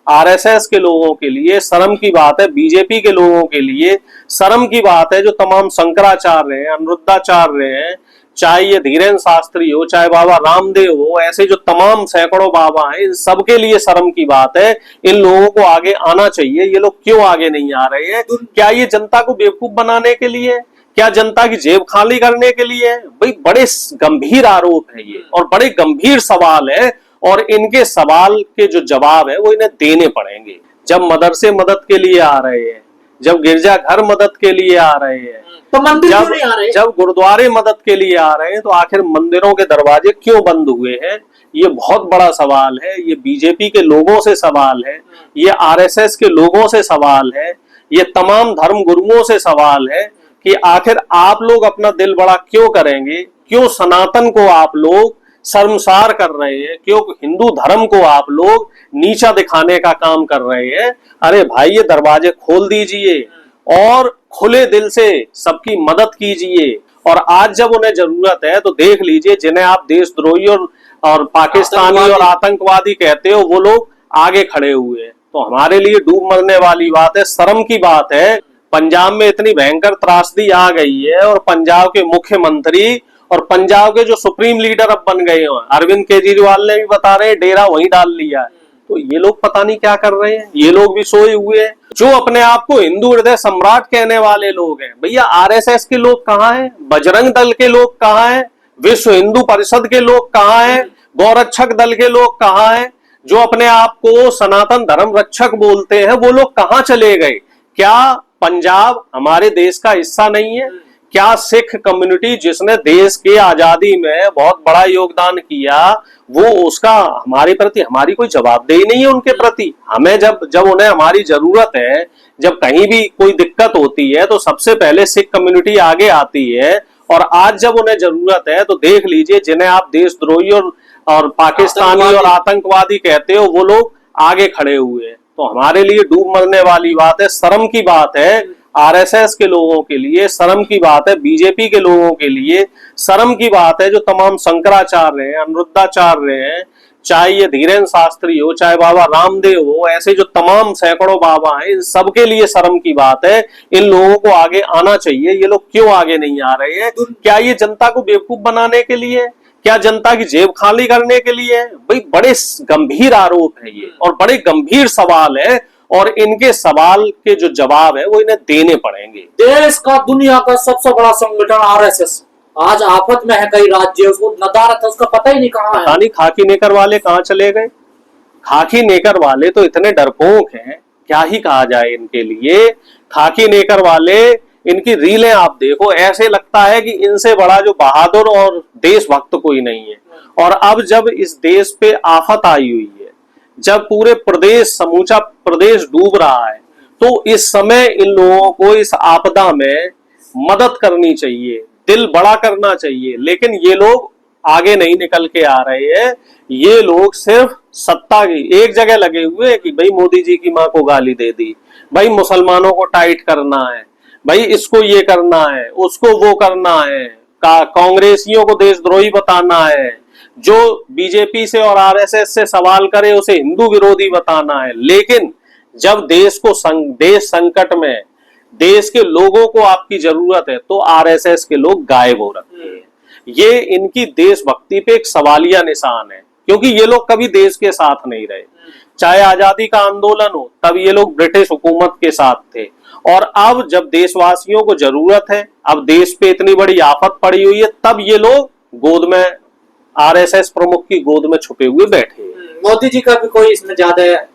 RSS के लोगों के लिए शर्म की बात है, बीजेपी के लोगों के लिए शर्म की बात है, जो तमाम शंकराचार्य हैं, अनिरुद्धाचार्य हैं, चाहे ये धीरेन्द्र शास्त्री हो, चाहे बाबा रामदेव हो, ऐसे जो तमाम सैकड़ों बाबा हैं, इन सबके लिए शर्म की बात है। इन लोगों को आगे आना चाहिए। ये लोग क्यों आगे नहीं आ रहे हैं? क्या ये जनता को बेवकूफ बनाने के लिए, क्या जनता की जेब खाली करने के लिए? भाई बड़े गंभीर आरोप है ये और बड़े गंभीर सवाल है, और इनके सवाल के जो जवाब है वो इन्हें देने पड़ेंगे। जब मदरसे मदद के लिए आ रहे हैं, जब गिरजाघर मदद के लिए आ रहे हैं, तो मंदिर क्यों नहीं आ रहे? जब गुरुद्वारे मदद के लिए आ रहे हैं, तो आखिर मंदिरों के दरवाजे क्यों बंद हुए हैं? ये बहुत बड़ा सवाल है। ये बीजेपी के लोगों से सवाल है, ये आरएसएस के लोगों से सवाल है, ये तमाम धर्म गुरुओं से सवाल है कि आखिर आप लोग अपना दिल बड़ा क्यों करेंगे? क्यों सनातन को आप लोग शर्मसार कर रहे हैं? क्यों हिंदू धर्म को आप लोग नीचा दिखाने का काम कर रहे हैं? अरे भाई, ये दरवाजे खोल दीजिए और खुले दिल से सबकी मदद कीजिए। और आज जब उन्हें जरूरत है तो देख लीजिए, जिन्हें आप देशद्रोही और पाकिस्तानी और आतंकवादी कहते हो, वो लोग आगे खड़े हुए हैं। तो हमारे लिए डूब मरने वाली बात है, शर्म की बात है। पंजाब में इतनी भयंकर त्रासदी आ गई है, और पंजाब के मुख्यमंत्री और पंजाब के जो सुप्रीम लीडर अब बन गए हैं, अरविंद केजरीवाल ने भी बता रहे हैं डेरा वहीं डाल लिया है। तो ये लोग पता नहीं क्या कर रहे हैं, ये लोग भी सोए हुए हैं। जो अपने आप को हिंदू हृदय सम्राट कहने वाले लोग हैं, भैया आरएसएस के लोग कहाँ हैं? बजरंग दल के लोग कहाँ हैं? विश्व हिंदू परिषद के लोग कहाँ हैं? गौरक्षक दल के लोग कहाँ हैं? जो अपने आप को सनातन धर्म रक्षक बोलते हैं, वो लोग कहाँ चले गए? क्या पंजाब हमारे देश का हिस्सा नहीं है? क्या सिख कम्युनिटी, जिसने देश के आजादी में बहुत बड़ा योगदान किया, वो उसका हमारे प्रति हमारी कोई जवाबदेही नहीं है उनके प्रति? हमें जब उन्हें हमारी जरूरत है, जब कहीं भी कोई दिक्कत होती है, तो सबसे पहले सिख कम्युनिटी आगे आती है। और आज जब उन्हें जरूरत है तो देख लीजिए, जिन्हें आप देशद्रोही और पाकिस्तानी और आतंकवादी कहते हो, वो लोग आगे खड़े हुए हैं। तो हमारे लिए डूब मरने वाली बात है, शर्म की बात है। आरएसएस के लोगों के लिए शर्म की बात है, बीजेपी के लोगों के लिए शर्म की बात है, जो तमाम शंकराचार्य हैं, अनिरुद्धाचार्य हैं, चाहे ये धीरेन्द्र शास्त्री हो, चाहे बाबा रामदेव हो, ऐसे जो तमाम सैकड़ों बाबा हैं, इन सबके लिए शर्म की बात है। इन लोगों को आगे आना चाहिए। ये लोग क्यों आगे नहीं आ रहे हैं? क्या ये जनता को बेवकूफ बनाने के लिए, क्या जनता की जेब खाली करने के लिए? भाई बड़े गंभीर आरोप है ये और बड़े गंभीर सवाल है, और इनके सवाल के जो जवाब है वो इन्हें देने पड़ेंगे। देश का, दुनिया का सबसे बड़ा संगठन आरएसएस आज आफत में है। कई राज्य उसको नदारत है, उसका पता ही नहीं कहाँ है। पता नहीं खाकी नेकर वाले कहाँ चले गए। खाकी नेकर वाले तो इतने डरपोक हैं, क्या ही कहा जाए इनके लिए। खाकी नेकर वाले, इनकी रीलें आप देखो, ऐसे लगता है कि इनसे बड़ा जो बहादुर और देशभक्त कोई नहीं है। और अब जब इस देश पे आफत आई हुई है, जब पूरे प्रदेश, समूचा प्रदेश डूब रहा है, तो इस समय इन लोगों को इस आपदा में मदद करनी चाहिए, दिल बड़ा करना चाहिए। लेकिन ये लोग आगे नहीं निकल के आ रहे हैं। ये लोग सिर्फ सत्ता की एक जगह लगे हुए हैं कि भाई मोदी जी की मां को गाली दे दी, भाई मुसलमानों को टाइट करना है, भाई इसको ये करना है, उसको वो करना है, कांग्रेसियों को देशद्रोही बताना है, जो बीजेपी से और आरएसएस से सवाल करे उसे हिंदू विरोधी बताना है। लेकिन जब देश संकट में, देश के लोगों को आपकी जरूरत है, तो आरएसएस के लोग गायब हो रखे हैं। ये इनकी देशभक्ति पे एक सवालिया निशान है, क्योंकि ये लोग कभी देश के साथ नहीं रहे। चाहे आजादी का आंदोलन हो, तब ये लोग ब्रिटिश हुकूमत के साथ थे, और अब जब देशवासियों को जरूरत है, अब देश पे इतनी बड़ी आफत पड़ी हुई है, तब ये लोग गोद में, आरएसएस प्रमुख की गोद में छुपे हुए बैठे हैं। मोदी जी का भी कोई इसमें ज्यादा है?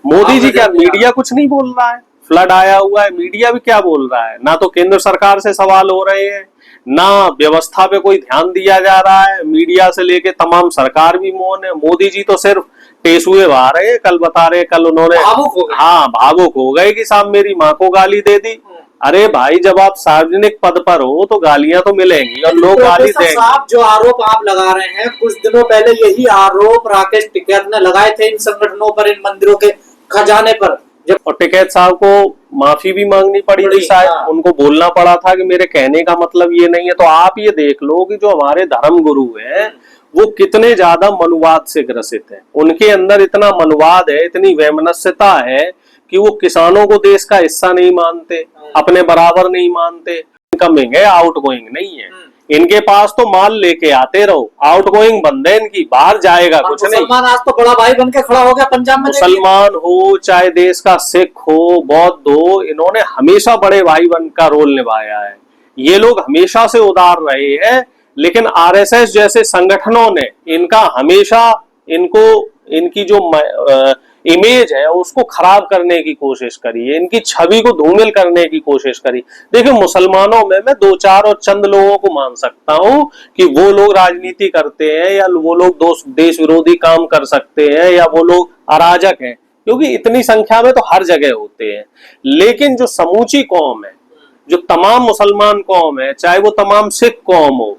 मोदी जी क्या, मीडिया कुछ नहीं बोल रहा है। फ्लड आया हुआ है, मीडिया भी क्या बोल रहा है? ना तो केंद्र सरकार से सवाल हो रहे हैं, ना व्यवस्था पे कोई ध्यान दिया जा रहा है। मीडिया से लेके तमाम सरकार भी मौन है। मोदी जी तो सिर्फ टेसुए बहा रहे हैं। कल बता रहे, कल उन्होंने भावुक हो गए कि साहब मेरी माँ को गाली दे दी। अरे भाई, जब आप सार्वजनिक पद पर हो तो गालियां तो मिलेंगी और लोग गाली देंगे। साहब, जो आरोप आप लगा रहे हैं, कुछ दिनों पहले यही आरोप राकेश टिकैत ने लगाए थे इन संगठनों पर, इन मंदिरों के खजाने पर। और टिकैत साहब को माफी भी मांगनी पड़ी थी शायद। उनको बोलना पड़ा था कि मेरे कहने का मतलब ये नहीं है। तो आप ये देख लो कि जो हमारे धर्म गुरु हैं, वो कितने ज्यादा मनुवाद से ग्रसित है। उनके अंदर इतना मनुवाद है, इतनी वैमनस्यता है कि वो किसानों को देश का हिस्सा नहीं मानते, अपने बराबर नहीं मानते। इनकमिंग है, आउटगोइंग नहीं है। इनके पास तो माल लेके आते रहो, आउटगोइंग बंद है इनकी, बाहर जाएगा कुछ नहीं। मुसलमान आज तो बड़ा भाई बन के खड़ा हो गया पंजाब में। मुसलमान हो चाहे देश का सिख हो, बौद्ध हो, इन्होंने हमेशा बड़े भाई बन का रोल निभाया है। ये लोग हमेशा से उदार रहे हैं, लेकिन आरएसएस जैसे संगठनों ने इनका हमेशा इनकी जो इमेज है उसको खराब करने की कोशिश करी है, इनकी छवि को धूमिल करने की कोशिश करी। देखिए, मुसलमानों में मैं दो चार और चंद लोगों को मान सकता हूं कि वो लोग राजनीति करते हैं या वो लोग देश विरोधी काम कर सकते हैं या वो लोग अराजक हैं, क्योंकि इतनी संख्या में तो हर जगह होते हैं। लेकिन जो समूची कौम है, जो तमाम मुसलमान कौम है, चाहे वो तमाम सिख कौम हो,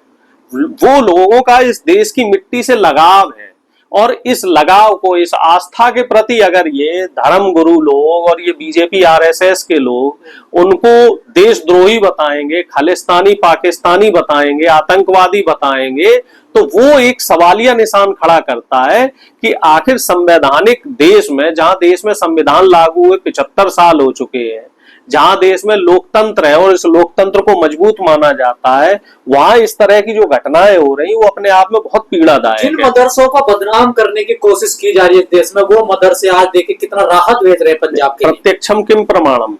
वो लोगों का इस देश की मिट्टी से लगाव है। और इस लगाव को, इस आस्था के प्रति अगर ये धर्म गुरु लोग और ये बीजेपी आरएसएस के लोग उनको देशद्रोही बताएंगे, खालिस्तानी पाकिस्तानी बताएंगे, आतंकवादी बताएंगे, तो वो एक सवालिया निशान खड़ा करता है कि आखिर संवैधानिक देश में, जहां देश में संविधान लागू हुए 75 साल हो चुके हैं, जहां देश में लोकतंत्र है और इस लोकतंत्र को मजबूत माना जाता है, वहां इस तरह की जो घटनाएं हो रही वो अपने आप में बहुत पीड़ादायक है। जिन मदरसों को बदनाम करने की कोशिश की जा रही है देश में, वो मदरसे आज देखिए कितना राहत भेज रहे हैं पंजाब के लिए। प्रत्यक्षम किम प्रमाणम,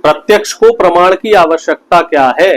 प्रत्यक्ष को प्रमाण की आवश्यकता क्या है?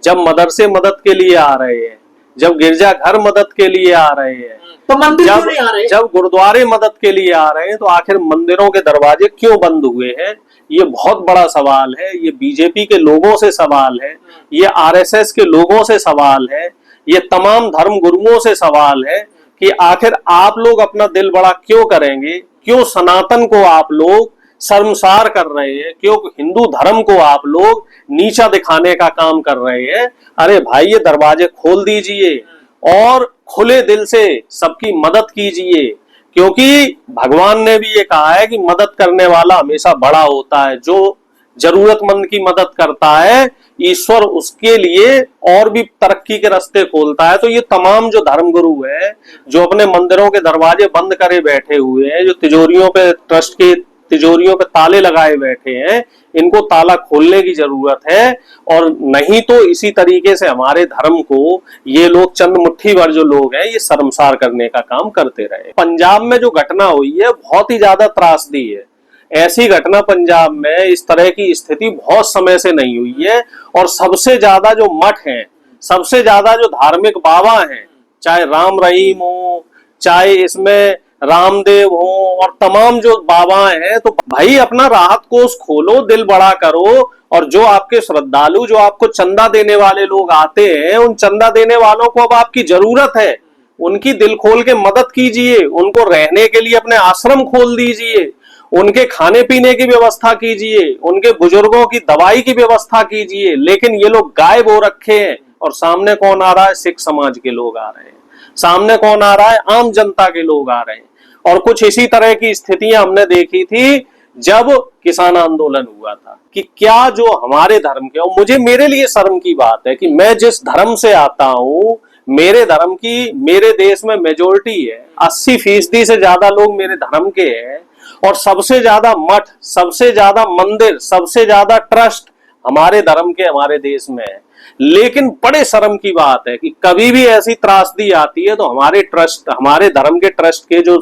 जब मदरसे मदद के लिए आ रहे हैं, जब गिरजाघर मदद के लिए आ रहे हैं, तो मंदिर क्यों नहीं आ रहे? जब गुरुद्वारे मदद के लिए आ रहे हैं, तो आखिर मंदिरों के दरवाजे क्यों बंद हुए हैं? ये बहुत बड़ा सवाल है। ये बीजेपी के लोगों से सवाल है, ये आरएसएस के लोगों से सवाल है, ये तमाम धर्म गुरुओं से सवाल है कि आखिर आप लोग अपना दिल बड़ा क्यों करेंगे? क्यों सनातन को आप लोग शर्मसार कर रहे हैं? क्यों हिंदू धर्म को आप लोग नीचा दिखाने का काम कर रहे हैं? अरे भाई, ये दरवाजे खोल दीजिए और खुले दिल से सबकी मदद कीजिए, क्योंकि भगवान ने भी ये कहा है कि मदद करने वाला हमेशा बड़ा होता है। जो जरूरतमंद की मदद करता है, ईश्वर उसके लिए और भी तरक्की के रास्ते खोलता है। तो ये तमाम जो धर्मगुरु है, जो अपने मंदिरों के दरवाजे बंद करे बैठे हुए हैं, जो तिजोरियों पे, ट्रस्ट के तिजोरियों पे ताले लगाए बैठे हैं, इनको ताला खोलने की जरूरत है। और नहीं तो इसी तरीके से हमारे धर्म को ये लोग, चंद मुट्ठी भर जो लोग हैं, ये शर्मसार करने का काम करते रहे। पंजाब में जो घटना हुई है बहुत ही ज्यादा त्रासदी है। ऐसी घटना पंजाब में, इस तरह की स्थिति बहुत समय से नहीं हुई है। और सबसे ज्यादा जो मठ हैं, सबसे ज्यादा जो धार्मिक बाबा हैं, चाहे राम रहीम हो, चाहे इसमें रामदेव हो, और तमाम जो बाबा हैं, तो भाई अपना राहत कोष खोलो, दिल बड़ा करो। और जो आपके श्रद्धालु, जो आपको चंदा देने वाले लोग आते हैं, उन चंदा देने वालों को अब आपकी जरूरत है, उनकी दिल खोल के मदद कीजिए, उनको रहने के लिए अपने आश्रम खोल दीजिए, उनके खाने पीने की व्यवस्था कीजिए, उनके बुजुर्गों की दवाई की व्यवस्था कीजिए। लेकिन ये लोग गायब हो रखे हैं। और सामने कौन आ रहा है? सिख समाज के लोग आ रहे हैं। सामने कौन आ रहा है? आम जनता के लोग आ रहे हैं। और कुछ इसी तरह की स्थितियां हमने देखी थी जब किसान आंदोलन हुआ था कि क्या जो हमारे धर्म के, और मुझे, मेरे लिए शर्म की बात है कि मैं जिस धर्म से आता हूं, मेरे धर्म की मेरे देश में मेजोरिटी है, 80% से ज्यादा लोग मेरे धर्म के हैं। और सबसे ज्यादा मठ, सबसे ज्यादा मंदिर, सबसे ज्यादा ट्रस्ट हमारे धर्म के हमारे देश में है। लेकिन बड़े शर्म की बात है कि कभी भी ऐसी त्रासदी आती है तो हमारे ट्रस्ट, हमारे धर्म के ट्रस्ट के जो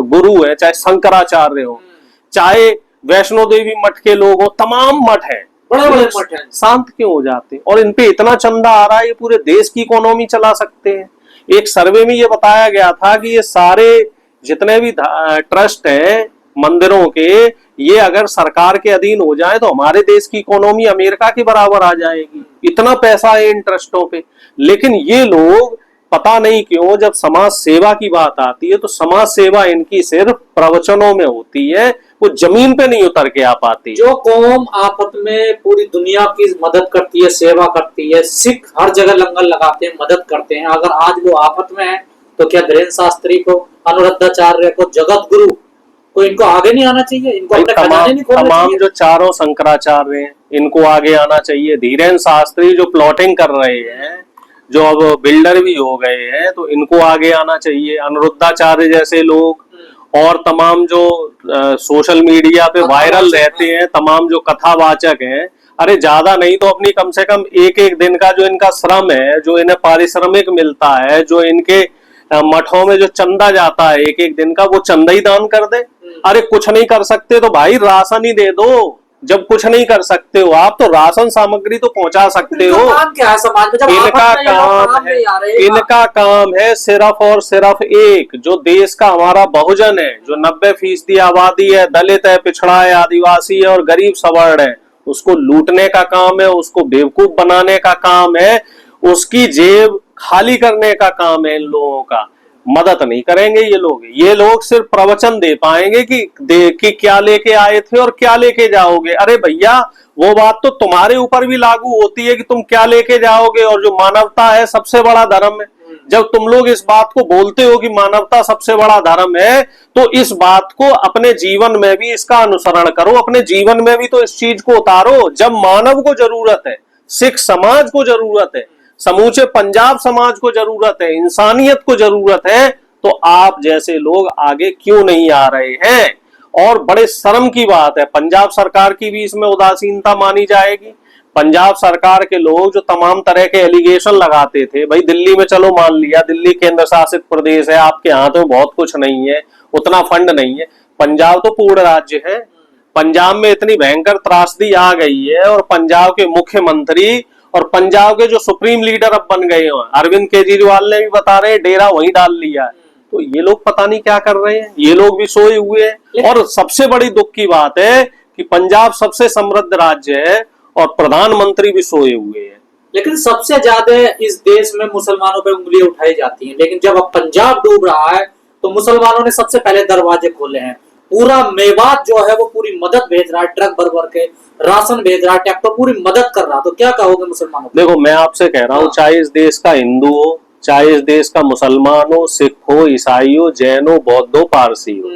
गुरु है, चाहे शंकराचार्य हो, चाहे वैष्णो देवी मठ के लोग हो, तमाम मठ हैं, बड़े बड़े मठ हैं, शांत क्यों हो जाते? और इनपे इतना चंदा आ रहा है, ये पूरे देश की इकोनॉमी चला सकते हैं। एक सर्वे में ये बताया गया था कि ये सारे जितने भी ट्रस्ट हैं मंदिरों के, ये अगर सरकार के अधीन हो जाए तो हमारे देश की इकोनॉमी अमेरिका के बराबर आ जाएगी। इतना पैसा है इन ट्रस्टों पे। लेकिन ये लोग पता नहीं क्यों, जब समाज सेवा की बात आती है तो समाज सेवा इनकी सिर्फ प्रवचनों में होती है, वो जमीन पे नहीं उतर के आ पाती। जो कौम आफत में पूरी दुनिया की मदद करती है, सेवा करती है, सिख हर जगह लंगर लगाते हैं, मदद करते हैं, अगर आज वो आफत में है तो क्या धीरेन्द्र शास्त्री को, अनुरुद्धाचार्य को, जगत गुरु को, इनको आगे नहीं आना चाहिए? इनको अपने खजाने नहीं खोलने चाहिए? तमाम जो चारों शंकराचार्य हैं, इनको आगे आना चाहिए। धीरेन्द्र शास्त्री जो प्लॉटिंग कर रहे हैं, जो अब बिल्डर भी हो गए हैं, तो इनको आगे आना चाहिए। अनिरुद्धाचार्य जैसे लोग और तमाम जो सोशल मीडिया पे वायरल रहते हैं, तमाम जो कथावाचक हैं, अरे ज्यादा नहीं तो अपनी कम से कम एक एक दिन का जो इनका श्रम है, जो इन्हें पारिश्रमिक मिलता है, जो इनके मठों में जो चंदा जाता है एक एक दिन का, वो चंदा ही दान कर दे। अरे कुछ नहीं कर सकते तो भाई राशन ही दे दो। जब कुछ नहीं कर सकते हो आप, तो राशन सामग्री तो पहुंचा सकते हो। काम क्या है समाज में जब इनका काम है सिर्फ और सिर्फ एक, जो देश का हमारा बहुजन है, जो 90% आबादी है, दलित है, पिछड़ा है, आदिवासी है और गरीब सवर्ण है, उसको लूटने का काम है, उसको बेवकूफ बनाने का काम है, उसकी जेब खाली करने का काम है इन लोगों का। मदद नहीं करेंगे ये लोग सिर्फ प्रवचन दे पाएंगे कि क्या लेके आए थे और क्या लेके जाओगे। अरे भैया, वो बात तो तुम्हारे ऊपर भी लागू होती है कि तुम क्या लेके जाओगे। और जो मानवता है सबसे बड़ा धर्म है, जब तुम लोग इस बात को बोलते हो कि मानवता सबसे बड़ा धर्म है, तो इस बात को अपने जीवन में भी इसका अनुसरण करो, अपने जीवन में भी तो इस चीज को उतारो। जब मानव को जरूरत है, सिख समाज को जरूरत है, समूचे पंजाब समाज को जरूरत है, इंसानियत को जरूरत है, तो आप जैसे लोग आगे क्यों नहीं आ रहे हैं। और बड़े शर्म की बात है, पंजाब सरकार की भी इसमें उदासीनता मानी जाएगी। पंजाब सरकार के लोग जो तमाम तरह के एलिगेशन लगाते थे, भाई दिल्ली में चलो मान लिया, दिल्ली केंद्र शासित प्रदेश है, आपके यहाँ तो बहुत कुछ नहीं है, उतना फंड नहीं है। पंजाब तो पूर्ण राज्य है, पंजाब में इतनी भयंकर त्रासदी आ गई है, और पंजाब के मुख्यमंत्री और पंजाब के जो सुप्रीम लीडर अब बन गए हैं, अरविंद केजरीवाल ने भी बता रहे हैं, डेरा वहीं डाल लिया है। तो ये लोग पता नहीं क्या कर रहे हैं, ये लोग भी सोए हुए हैं। और सबसे बड़ी दुख की बात है कि पंजाब सबसे समृद्ध राज्य है और प्रधानमंत्री भी सोए हुए हैं। लेकिन सबसे ज्यादा इस देश में मुसलमानों पे उंगली उठाई जाती है, लेकिन जब अब पंजाब डूब रहा है तो मुसलमानों ने सबसे पहले दरवाजे खोले हैं। पूरा मेवात जो है वो पूरी मदद भेज रहा है, ट्रक भर भर के राशन भेज रहा है, ट्रैक्टर पूरी मदद कर रहा है। तो क्या कहोगे मुसलमानों को? देखो, मैं आपसे कह रहा हूँ, चाहे इस देश का हिंदू हो, चाहे इस देश का मुसलमान हो, सिख हो, ईसाई हो, जैन हो, बौद्ध हो, पारसी हो,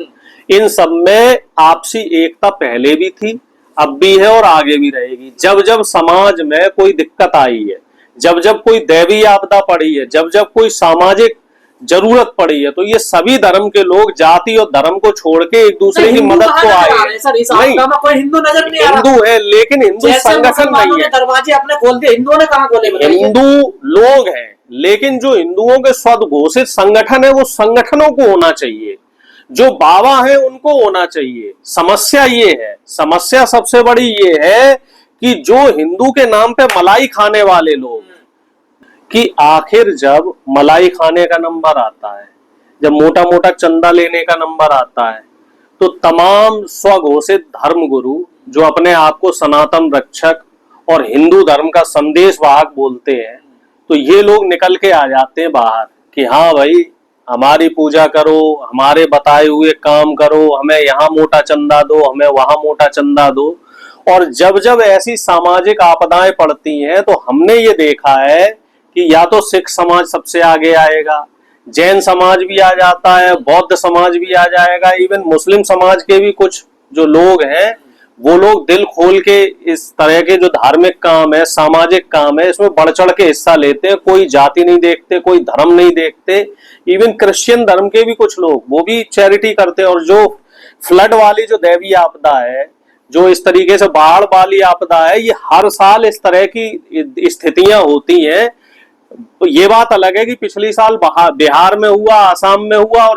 इन सब में आपसी एकता पहले भी थी, अब भी है और आगे भी रहेगी। जब जब समाज में कोई दिक्कत आई है, जब जब कोई दैवीय आपदा पड़ी है, जब जब कोई सामाजिक जरूरत पड़ी है, तो ये सभी धर्म के लोग जाति और धर्म को छोड़ के एक दूसरे की मदद को आए। नहीं, कोई हिंदू नजर नहीं आ रहा। हिंदू है, लेकिन हिंदू संगठन नहीं है। दरवाजे अपने खोल दिए, हिंदुओं ने कहाँ खोले? हिंदू लोग हैं, लेकिन जो हिंदुओं के स्वघोषित संगठन है, वो संगठनों को होना चाहिए, जो बाबा है उनको होना चाहिए। समस्या ये है, समस्या सबसे बड़ी ये है कि जो हिंदू के नाम पे मलाई खाने वाले लोग, कि आखिर जब मलाई खाने का नंबर आता है, जब मोटा मोटा चंदा लेने का नंबर आता है, तो तमाम स्वघोषित धर्म गुरु जो अपने आप को सनातन रक्षक और हिंदू धर्म का संदेश वाहक बोलते हैं, तो ये लोग निकल के आ जाते हैं बाहर कि हाँ भाई, हमारी पूजा करो, हमारे बताए हुए काम करो, हमें यहाँ मोटा चंदा दो, हमें वहां मोटा चंदा दो। और जब जब ऐसी सामाजिक आपदाएं पड़ती हैं, तो हमने ये देखा है कि या तो सिख समाज सबसे आगे आएगा, जैन समाज भी आ जाता है, बौद्ध समाज भी आ जाएगा, इवन मुस्लिम समाज के भी कुछ जो लोग हैं, वो लोग दिल खोल के इस तरह के जो धार्मिक काम है, सामाजिक काम है, इसमें बढ़ चढ़ के हिस्सा लेते हैं। कोई जाति नहीं देखते, कोई धर्म नहीं देखते। इवन क्रिश्चियन धर्म के भी कुछ लोग, वो भी चैरिटी करते हैं। और जो फ्लड वाली जो दैवीय आपदा है, जो इस तरीके से बाढ़ वाली आपदा है, ये हर साल इस तरह की स्थितियां होती हैं। ये बात अलग है कि पिछली साल बिहार में हुआ, आसाम में हुआ, और